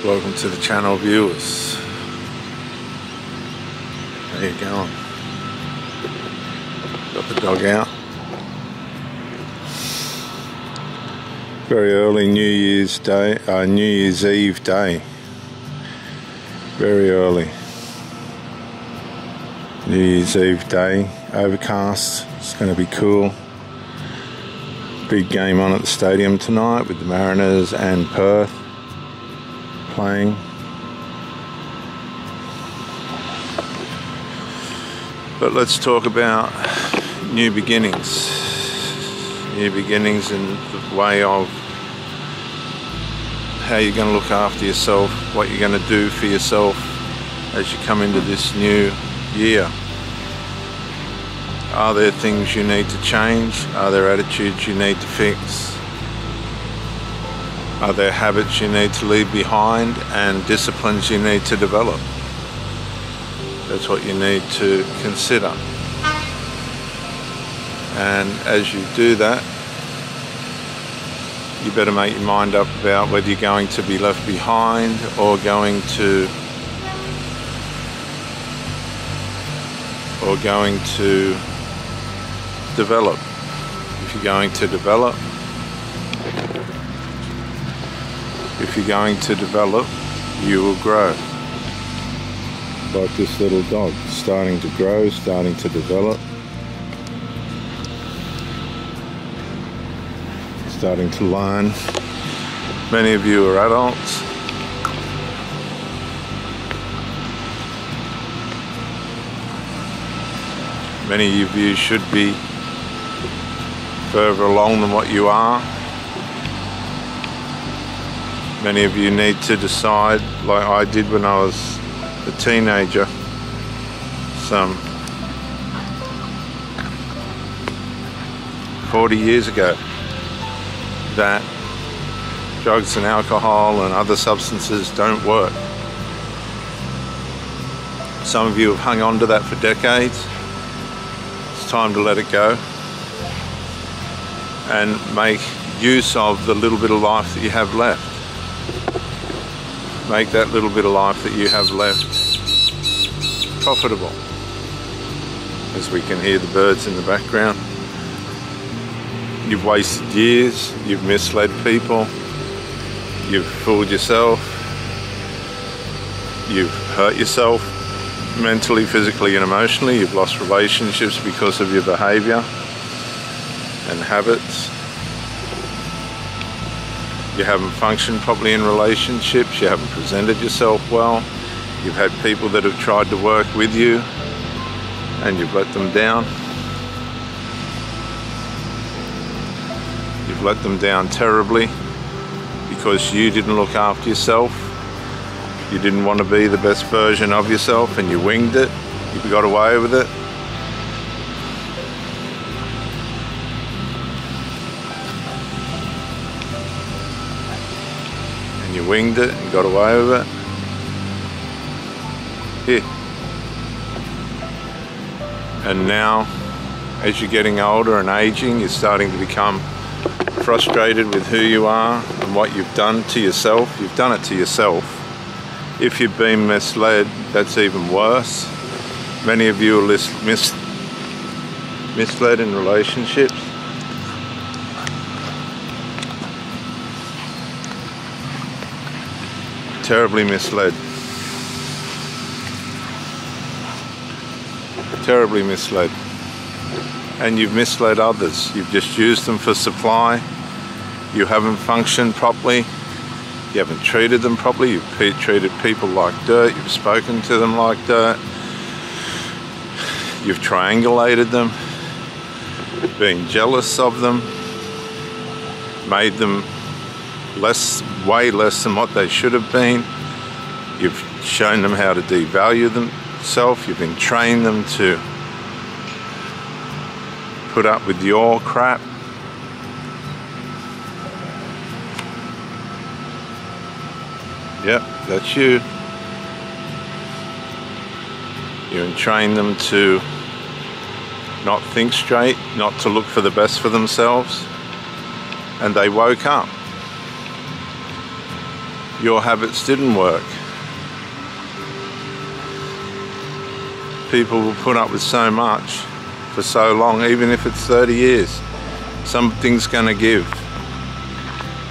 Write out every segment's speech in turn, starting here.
Welcome to the channel, viewers. How you going? Got the dog out. Very early New Year's Day, New Year's Eve day. Very early. New Year's Eve day, overcast. It's going to be cool. Big game on at the stadium tonight with the Mariners and Perth playing. But let's talk about new beginnings. New beginnings in the way of how you're going to look after yourself, what you're going to do for yourself as you come into this new year. Are there things you need to change? Are there attitudes you need to fix? Are there habits you need to leave behind and disciplines you need to develop? That's what you need to consider. And as you do that, you better make your mind up about whether you're going to be left behind or going to develop. If you're going to develop, you will grow. Like this little dog, starting to grow, starting to develop, starting to learn. Many of you are adults. Many of you should be further along than what you are. Many of you need to decide, like I did when I was a teenager, some 40 years ago, that drugs and alcohol and other substances don't work. Some of you have hung on to that for decades. It's time to let it go and make use of the little bit of life that you have left. Make that little bit of life that you have left profitable. As we can hear the birds in the background. You've wasted years, you've misled people, you've fooled yourself, you've hurt yourself mentally, physically and emotionally, you've lost relationships because of your behaviour and habits. You haven't functioned properly in relationships, you haven't presented yourself well, you've had people that have tried to work with you and you've let them down. You've let them down terribly because you didn't look after yourself. You didn't want to be the best version of yourself and you winged it, you got away with it. You winged it and got away with it. Here. And now, as you're getting older and aging, you're starting to become frustrated with who you are and what you've done to yourself. You've done it to yourself. If you've been misled, that's even worse. Many of you are misled in relationships. Terribly misled. Terribly misled. And you've misled others. You've just used them for supply. You haven't functioned properly. You haven't treated them properly. You've treated people like dirt. You've spoken to them like dirt. You've triangulated them. Been jealous of them. Made them way less than what they should have been. You've shown them how to devalue themselves. You've been trained them to put up with your crap. Yep, that's you. You train them to not think straight, not to look for the best for themselves, and they woke up. your habits didn't work. People will put up with so much for so long, even if it's 30 years. Something's going to give.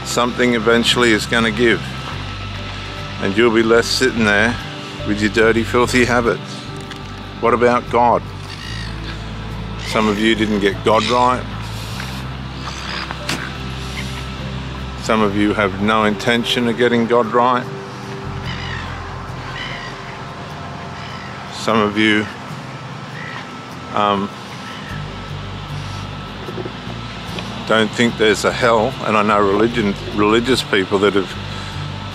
Something eventually is going to give. And you'll be left sitting there with your dirty, filthy habits. What about God? Some of you didn't get God right. Some of you have no intention of getting God right. Some of you don't think there's a hell, and I know religious people that have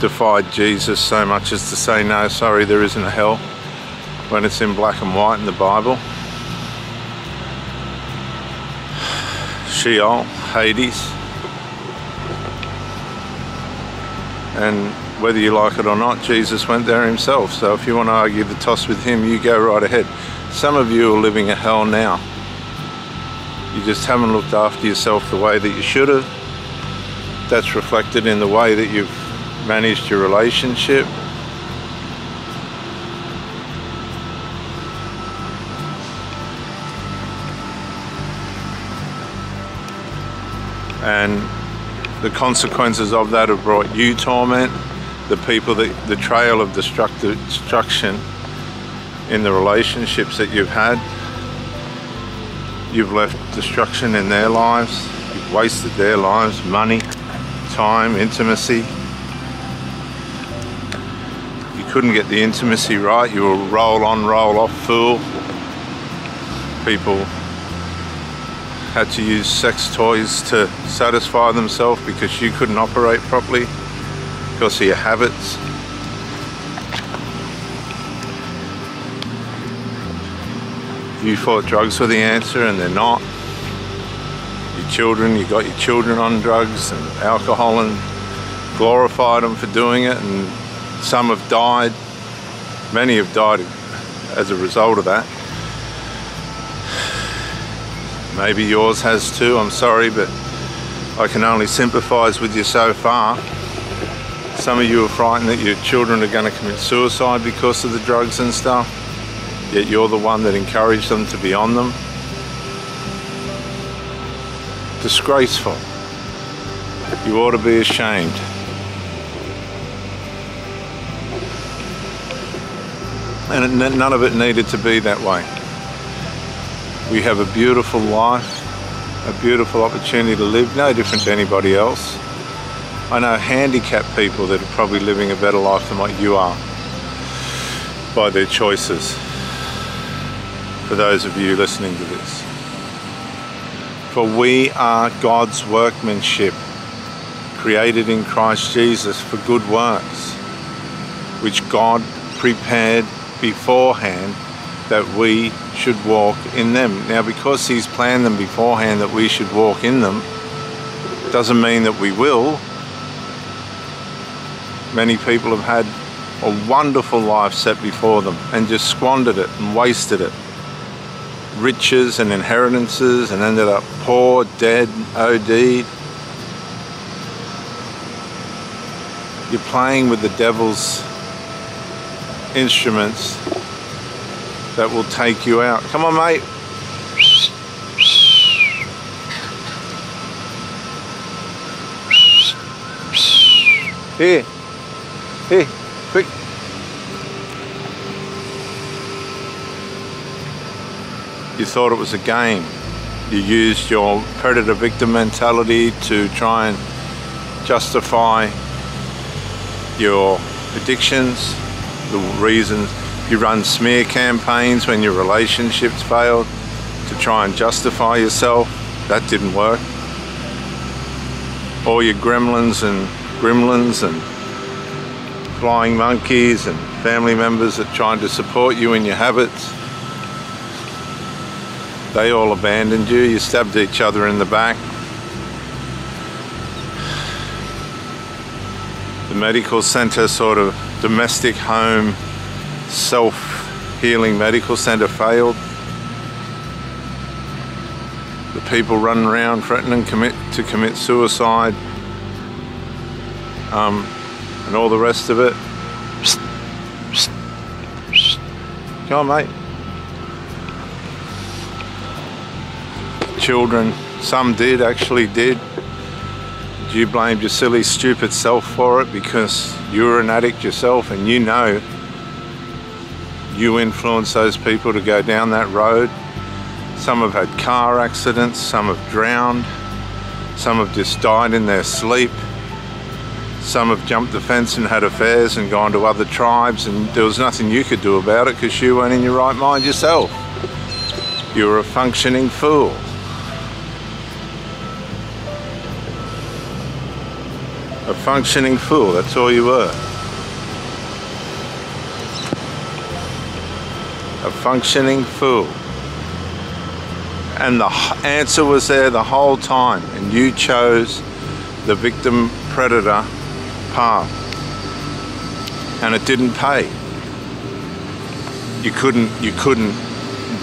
defied Jesus so much as to say, no, sorry, there isn't a hell, when it's in black and white in the Bible. Sheol, Hades, and whether you like it or not, Jesus went there himself. So if you want to argue the toss with him, you go right ahead. Some of you are living a hell now. You just haven't looked after yourself the way that you should have. That's reflected in the way that you've managed your relationship. And the consequences of that have brought you torment. The people, the trail of destruction in the relationships that you've had. You've left destruction in their lives. You've wasted their lives, money, time, intimacy. You couldn't get the intimacy right. You were a roll on, roll off fool. People had to use sex toys to satisfy themselves because you couldn't operate properly because of your habits. You thought drugs were the answer, and they're not. Your children, you got your children on drugs and alcohol and glorified them for doing it, and some have died. Many have died as a result of that. Maybe yours has too, I'm sorry, but I can only sympathise with you so far. Some of you are frightened that your children are going to commit suicide because of the drugs and stuff, yet you're the one that encouraged them to be on them. Disgraceful. You ought to be ashamed. And none of it needed to be that way. We have a beautiful life, a beautiful opportunity to live, no different to anybody else. I know handicapped people that are probably living a better life than what you are by their choices. For those of you listening to this. For we are God's workmanship, created in Christ Jesus for good works, which God prepared beforehand that we should walk in them. Now, because He's planned them beforehand that we should walk in them, doesn't mean that we will. Many people have had a wonderful life set before them and just squandered it and wasted it. Riches and inheritances, and ended up poor, dead, OD'd. You're playing with the devil's instruments that will take you out. Come on, mate. Here. Here, quick. You thought it was a game. You used your predator-victim mentality to try and justify your addictions, the reasons. You run smear campaigns when your relationships failed to try and justify yourself. That didn't work. All your gremlins and flying monkeys and family members that tried to support you in your habits, they all abandoned you. You stabbed each other in the back. The medical center, sort of domestic home, self-healing medical center, failed. The people running around threatening to commit suicide and all the rest of it. Come on, mate. Children, some actually did. You blamed your silly, stupid self for it because you were an addict yourself, and you know you influenced those people to go down that road. Some have had car accidents, some have drowned, some have just died in their sleep, some have jumped the fence and had affairs and gone to other tribes, and there was nothing you could do about it because you weren't in your right mind yourself. You were a functioning fool. A functioning fool, that's all you were. A functioning fool. And the answer was there the whole time, and you chose the victim predator path, and it didn't pay. You couldn't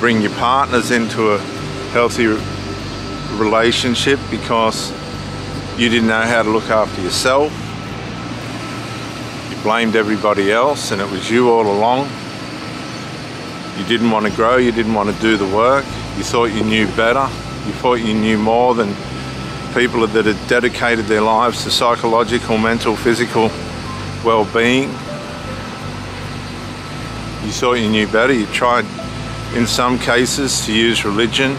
bring your partners into a healthy relationship because you didn't know how to look after yourself. You blamed everybody else, and it was you all along. You didn't want to grow, you didn't want to do the work. You thought you knew better. You thought you knew more than people that had dedicated their lives to psychological, mental, physical well-being. You thought you knew better. You tried, in some cases, to use religion.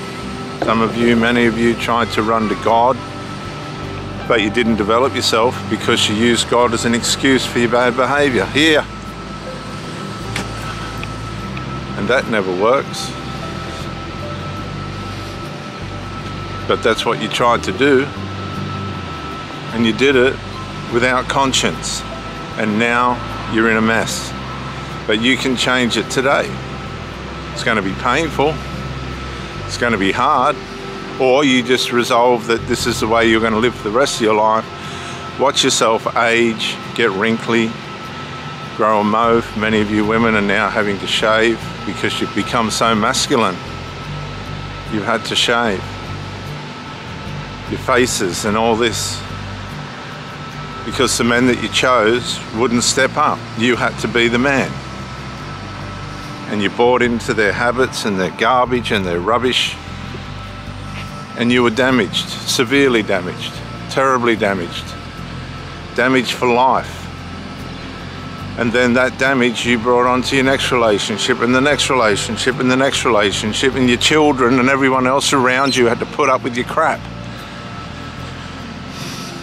Some of you, many of you, tried to run to God, but you didn't develop yourself because you used God as an excuse for your bad behavior. Here. And that never works. But that's what you tried to do, and you did it without conscience, and now you're in a mess. But you can change it today. It's going to be painful, it's going to be hard, or you just resolve that this is the way you're going to live for the rest of your life. Watch yourself age, get wrinkly, grow a mauve. Many of you women are now having to shave because you've become so masculine. You've had to shave your faces and all this because the men that you chose wouldn't step up. You had to be the man, and you bought into their habits and their garbage and their rubbish, and you were damaged, severely damaged, terribly damaged for life. And then that damage you brought onto your next relationship, and the next relationship, and the next relationship, and your children and everyone else around you had to put up with your crap.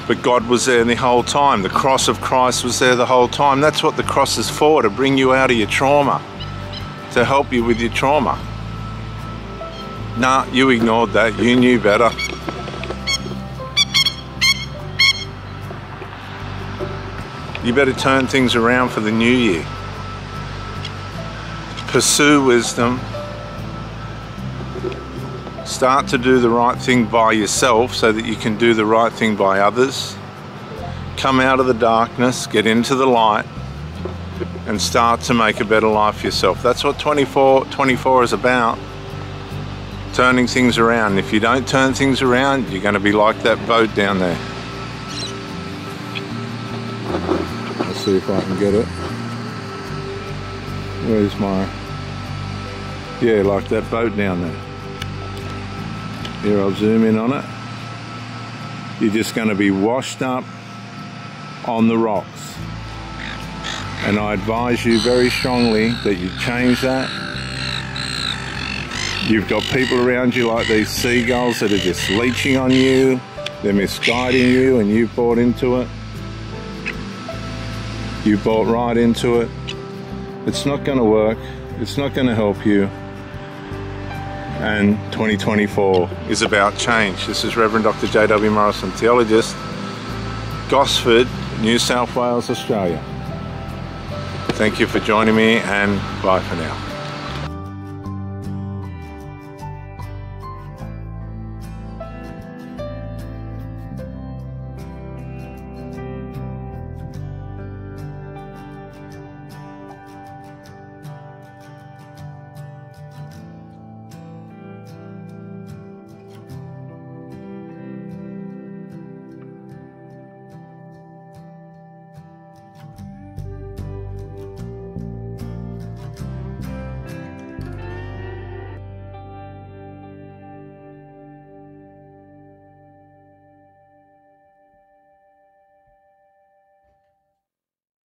But God was there the whole time. The cross of Christ was there the whole time. That's what the cross is for, to bring you out of your trauma, to help you with your trauma. Nah, you ignored that. You knew better. You better turn things around for the new year. Pursue wisdom. Start to do the right thing by yourself so that you can do the right thing by others. Come out of the darkness, get into the light, and start to make a better life for yourself. That's what 24 is about. Turning things around. If you don't turn things around, you're going to be like that boat down there. Let's see if I can get it. Where's my... Yeah, like that boat down there. Here, I'll zoom in on it. You're just going to be washed up on the rocks. And I advise you very strongly that you change that. You've got people around you like these seagulls that are just leeching on you. They're misguiding you, and you bought into it. You bought right into it. It's not going to work. It's not going to help you. And 2024 is about change. This is Reverend Dr. J.W. Morrison, theologist, Gosford, New South Wales, Australia. Thank you for joining me, and bye for now.